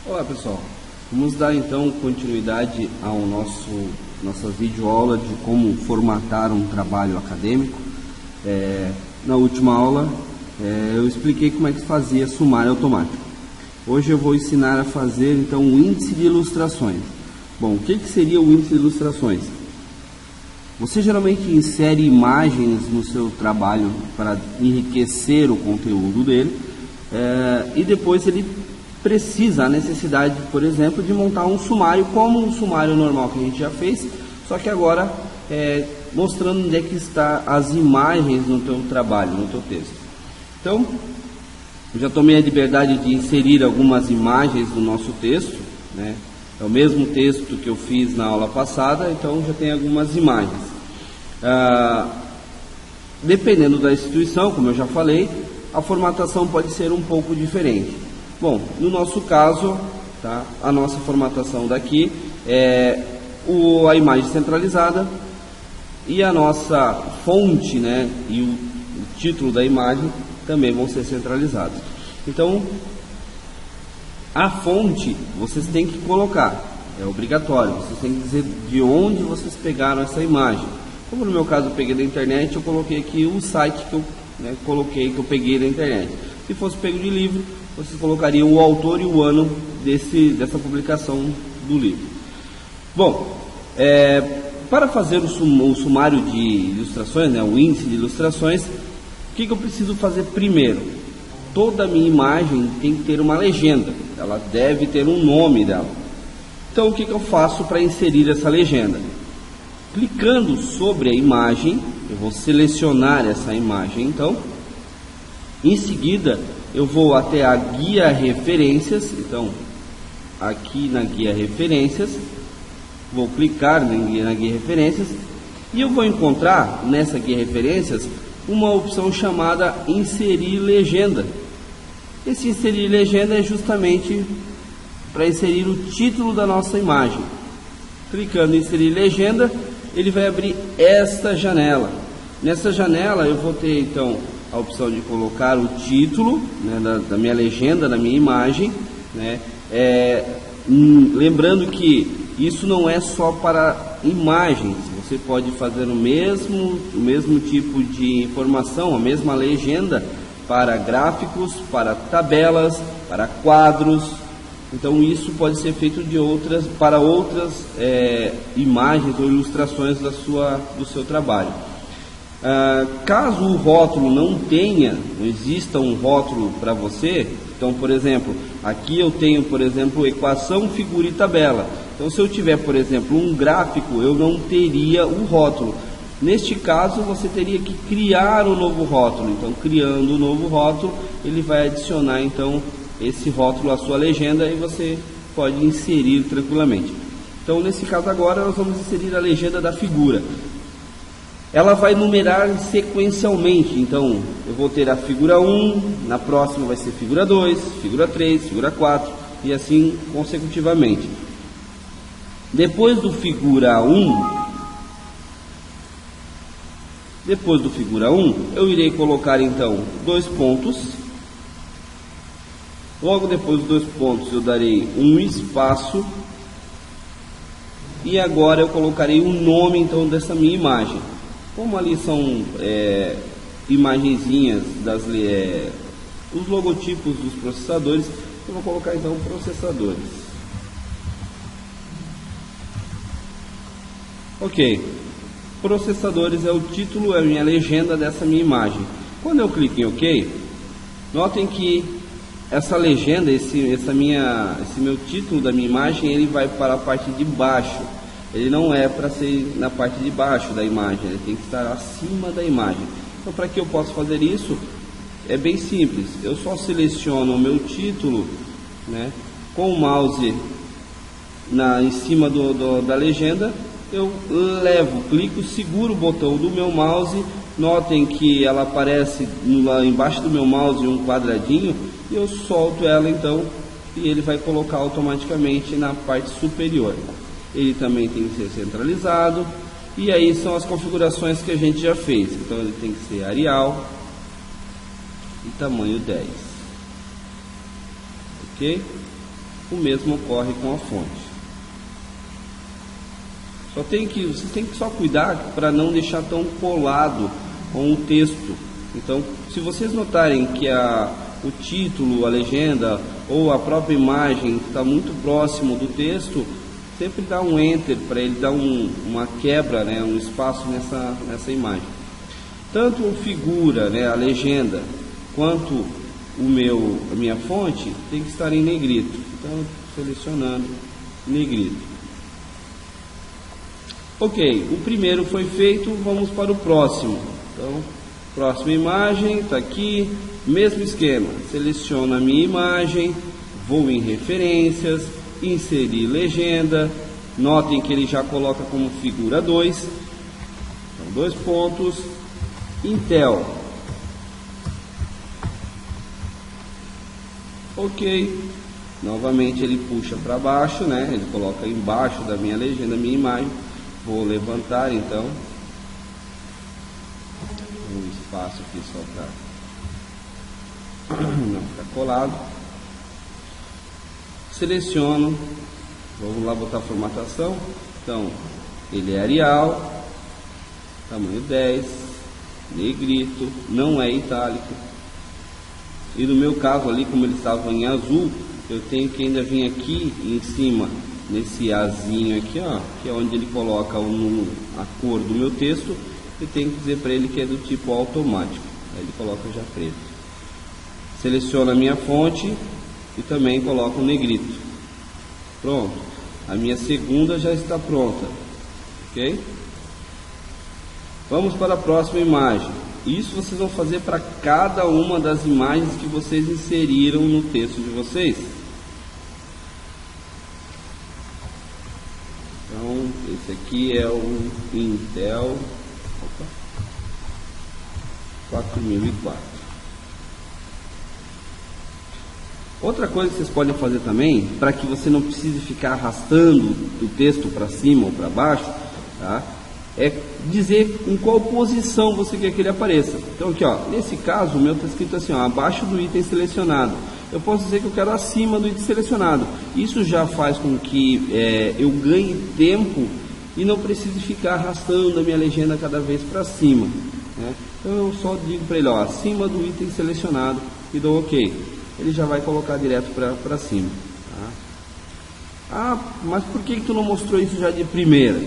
Olá pessoal, vamos dar então continuidade ao nossa videoaula de como formatar um trabalho acadêmico. Na última aula eu expliquei como é que fazia sumário automático. Hoje eu vou ensinar a fazer então o índice de ilustrações. Bom, o que seria o índice de ilustrações? Você geralmente insere imagens no seu trabalho para enriquecer o conteúdo dele e depois ele precisa, a necessidade, por exemplo, de montar um sumário como um sumário normal que a gente já fez, só que agora mostrando onde é que está as imagens no teu trabalho, no teu texto. Então, eu já tomei a liberdade de inserir algumas imagens no nosso texto, né? É o mesmo texto que eu fiz na aula passada, então já tem algumas imagens. Dependendo da instituição, como eu já falei, a formatação pode ser um pouco diferente. Bom, no nosso caso, tá, a nossa formatação daqui é a imagem centralizada e a nossa fonte, né, e o título da imagem também vão ser centralizados. Então, a fonte vocês têm que colocar, é obrigatório, vocês têm que dizer de onde vocês pegaram essa imagem. Como no meu caso eu peguei da internet, eu coloquei aqui o site que eu que eu peguei da internet. Se fosse pego de livro, vocês colocariam o autor e o ano dessa publicação do livro. Bom, para fazer o sumário de ilustrações, né, o índice de ilustrações, o que eu preciso fazer primeiro? Toda a minha imagem tem que ter uma legenda, ela deve ter um nome dela. Então o que eu faço para inserir essa legenda? Clicando sobre a imagem, eu vou selecionar essa imagem então. Em seguida eu vou até a guia referências, então aqui na guia referências, vou clicar na guia referências e eu vou encontrar nessa guia referências uma opção chamada inserir legenda. Esse inserir legenda é justamente para inserir o título da nossa imagem. Clicando em inserir legenda, ele vai abrir esta janela. Nessa janela eu vou ter então a opção de colocar o título, né, da minha legenda, da minha imagem, né? Lembrando que isso não é só para imagens, você pode fazer o mesmo tipo de informação, a mesma legenda para gráficos, para tabelas, para quadros. Então isso pode ser feito para outras imagens ou ilustrações do seu trabalho. Caso o rótulo não exista um rótulo para você, então, por exemplo, aqui eu tenho, por exemplo, equação, figura e tabela. Então, se eu tiver, por exemplo, um gráfico, eu não teria o rótulo. Neste caso, você teria que criar um novo rótulo. Então, criando um novo rótulo, ele vai adicionar, então, esse rótulo à sua legenda e você pode inserir tranquilamente. Então, nesse caso agora, nós vamos inserir a legenda da figura. Ela vai numerar sequencialmente, então eu vou ter a figura 1, na próxima vai ser figura 2, figura 3, figura 4 e assim consecutivamente. Depois do figura 1, eu irei colocar então 2 pontos. Logo depois dos 2 pontos eu darei um espaço. E agora eu colocarei o nome então dessa minha imagem. Como ali são imagenzinhas os logotipos dos processadores, eu vou colocar então processadores. Ok, processadores é o título, é a minha legenda dessa minha imagem. Quando eu clico em OK, notem que essa legenda, esse meu título da minha imagem, ele vai para a parte de baixo. Ele não é para ser na parte de baixo da imagem, ele tem que estar acima da imagem. Então, para que eu possa fazer isso, é bem simples. Eu só seleciono o meu título, né, com o mouse em cima da legenda, eu clico, seguro o botão do meu mouse. Notem que ela aparece lá embaixo do meu mouse um quadradinho, e eu solto ela então, e ele vai colocar automaticamente na parte superior. Ele também tem que ser centralizado, e aí são as configurações que a gente já fez. Então ele tem que ser Arial e tamanho 10. Ok? O mesmo ocorre com a fonte. Vocês têm que só cuidar para não deixar tão colado com o texto. Então, se vocês notarem que o título, a legenda ou a própria imagem está muito próximo do texto, sempre dá um enter para ele dar uma quebra, né, um espaço nessa imagem. Tanto a figura, né, a legenda, quanto a minha fonte tem que estar em negrito. Então, selecionando negrito. Ok, o primeiro foi feito, vamos para o próximo. Então, próxima imagem, está aqui, mesmo esquema. Seleciono a minha imagem, vou em referências, inserir legenda. Notem que ele já coloca como figura 2. Então, 2 pontos. Intel. Ok. Novamente ele puxa para baixo, né? Ele coloca embaixo da minha legenda, minha imagem. Vou levantar então um espaço aqui só para não ficar colado. Seleciono, vamos lá botar a formatação. Então, ele é Arial, tamanho 10, negrito, não é itálico. E no meu caso ali, como ele estava em azul, eu tenho que ainda vir aqui em cima, nesse azinho aqui, ó, que é onde ele coloca a cor do meu texto, e tenho que dizer para ele que é do tipo automático. Aí ele coloca já preto. Seleciono a minha fonte e também coloco um negrito. Pronto. A minha segunda já está pronta. Ok? Vamos para a próxima imagem. Isso vocês vão fazer para cada uma das imagens que vocês inseriram no texto de vocês. Então, esse aqui é o Intel 4004. Outra coisa que vocês podem fazer também, para que você não precise ficar arrastando o texto para cima ou para baixo, tá? É dizer em qual posição você quer que ele apareça. Então aqui, ó, nesse caso o meu está escrito assim, ó, abaixo do item selecionado. Eu posso dizer que eu quero acima do item selecionado. Isso já faz com que eu ganhe tempo e não precise ficar arrastando a minha legenda cada vez para cima, né? Então eu só digo para ele, ó, acima do item selecionado e dou OK. Ele já vai colocar direto para cima, tá? Ah, mas por que tu não mostrou isso já de primeira?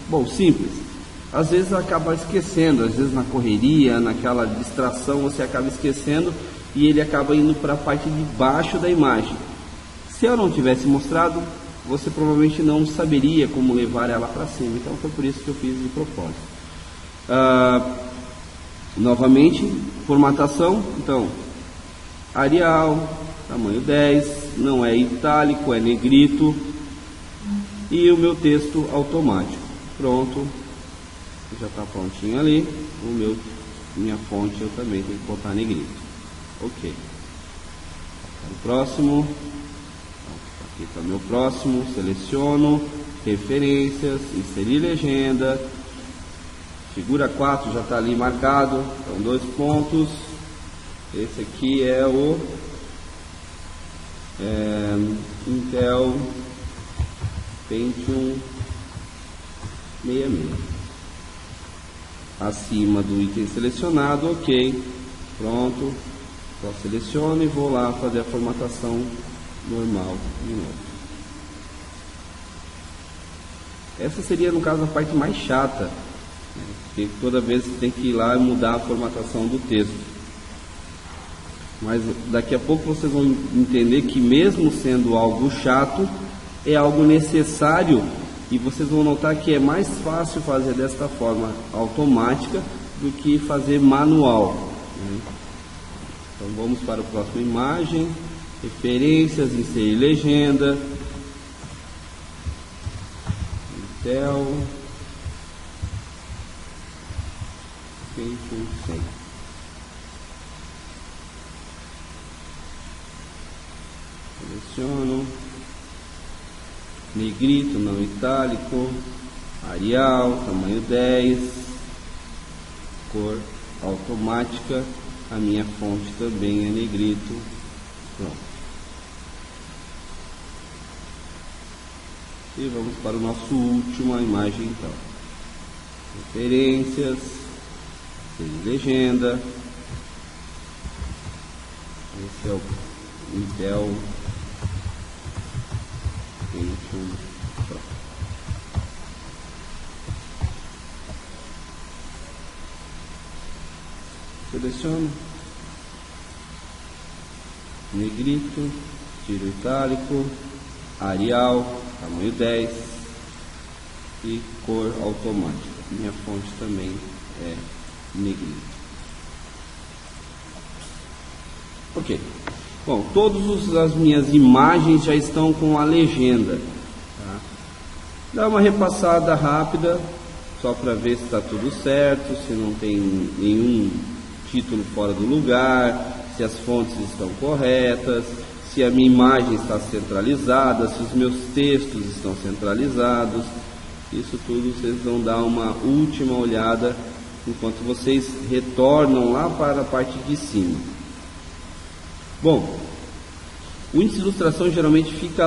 Bom, simples. Às vezes acaba esquecendo, às vezes na correria, naquela distração, você acaba esquecendo e ele acaba indo para a parte de baixo da imagem. Se eu não tivesse mostrado, você provavelmente não saberia como levar ela para cima. Então foi por isso que eu fiz de propósito. Novamente, formatação. Então, Arial, tamanho 10, não é itálico, é negrito. E o meu texto automático. Pronto. Já está prontinho ali. Minha fonte eu também tenho que botar negrito. Ok. O próximo. Aqui está o meu próximo. Seleciono. Referências. Inserir legenda. Figura 4 já está ali marcado. Então 2 pontos. Esse aqui é o Intel Pentium 66. Acima do item selecionado, ok. Pronto. Só seleciono e vou lá fazer a formatação normal de novo. Essa seria, no caso, a parte mais chata, né? Porque toda vez você tem que ir lá e mudar a formatação do texto. Mas daqui a pouco vocês vão entender que mesmo sendo algo chato, é algo necessário, e vocês vão notar que é mais fácil fazer desta forma automática do que fazer manual, né? Então vamos para a próxima imagem, referências, inserir legenda, Intel Pentium 100. Seleciono, negrito, não itálico, Arial, tamanho 10, cor automática, a minha fonte também é negrito. Pronto. E vamos para o nosso última imagem então. Referências, legenda. Esse é o Intel Pentium Pro. Seleciono, negrito, tiro itálico, Arial, tamanho 10 e cor automática. Minha fonte também é negrito. Ok. Bom, todas as minhas imagens já estão com a legenda. Tá? Dá uma repassada rápida, só para ver se está tudo certo, se não tem nenhum título fora do lugar, se as fontes estão corretas, se a minha imagem está centralizada, se os meus textos estão centralizados. Isso tudo vocês vão dar uma última olhada enquanto vocês retornam lá para a parte de cima. Bom, o índice de ilustração geralmente fica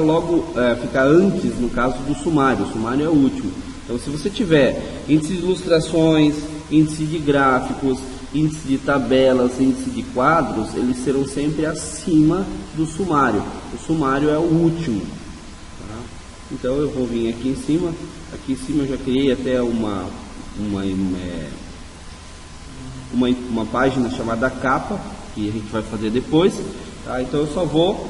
fica antes, no caso do sumário. O sumário é o último. Então, se você tiver índice de ilustrações, índice de gráficos, índice de tabelas, índice de quadros, eles serão sempre acima do sumário. O sumário é o último. Tá? Então, eu vou vir aqui em cima. Aqui em cima eu já criei até uma página chamada capa, que a gente vai fazer depois, tá? Então eu só vou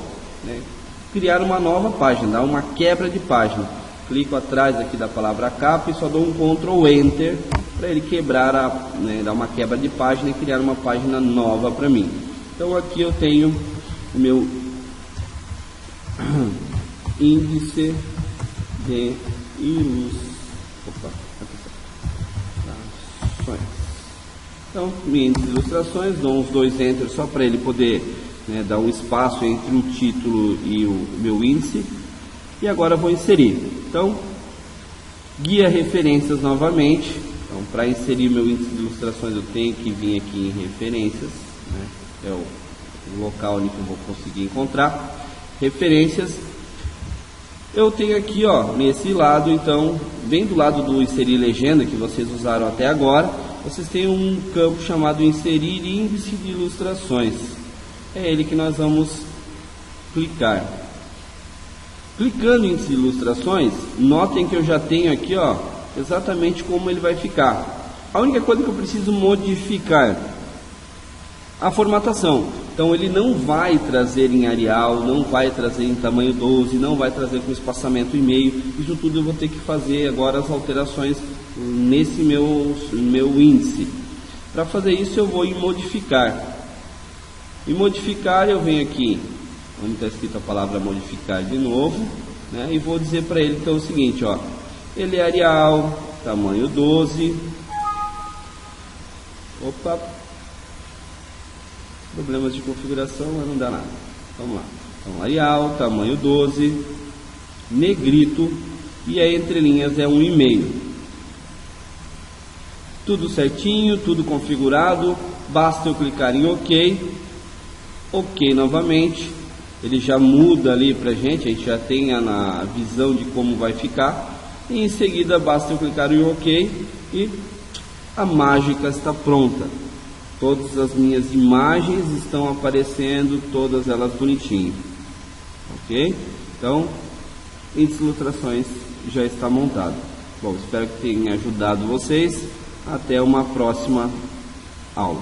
criar uma nova página, dar uma quebra de página. Clico atrás aqui da palavra capa e só dou um Ctrl Enter para ele quebrar, dar uma quebra de página e criar uma página nova para mim. Então aqui eu tenho o meu índice de ilustrações. Então, minha índice de ilustrações, dou uns 2 Enter só para ele poder dar um espaço entre o título e o meu índice. E agora vou inserir. Então, guia referências novamente. Então, para inserir meu índice de ilustrações, eu tenho que vir aqui em referências. É o local onde eu vou conseguir encontrar referências. Eu tenho aqui, nesse lado, então, bem do lado do inserir legenda que vocês usaram até agora, vocês têm um campo chamado inserir índice de ilustrações. É ele que nós vamos clicar. Clicando em índice de ilustrações, notem que eu já tenho aqui, exatamente como ele vai ficar. A única coisa que eu preciso modificar, a formatação. Então ele não vai trazer em Arial, não vai trazer em tamanho 12, não vai trazer com espaçamento e meio. Isso tudo eu vou ter que fazer agora as alterações nesse meu índice. Para fazer isso eu vou em modificar. Em modificar eu venho aqui, onde está escrito a palavra modificar de novo, e vou dizer para ele então o seguinte, ele é Arial, tamanho 12. Problemas de configuração, mas não dá nada. Vamos lá. Então, Arial, tamanho 12, negrito, e a entrelinhas é 1,5. Tudo certinho, tudo configurado. Basta eu clicar em OK. OK novamente. Ele já muda ali pra gente, a gente já tem a visão de como vai ficar. E em seguida basta eu clicar em OK e a mágica está pronta. Todas as minhas imagens estão aparecendo, todas elas bonitinho. Ok? Então, índice de ilustrações já está montado. Bom, espero que tenha ajudado vocês. Até uma próxima aula.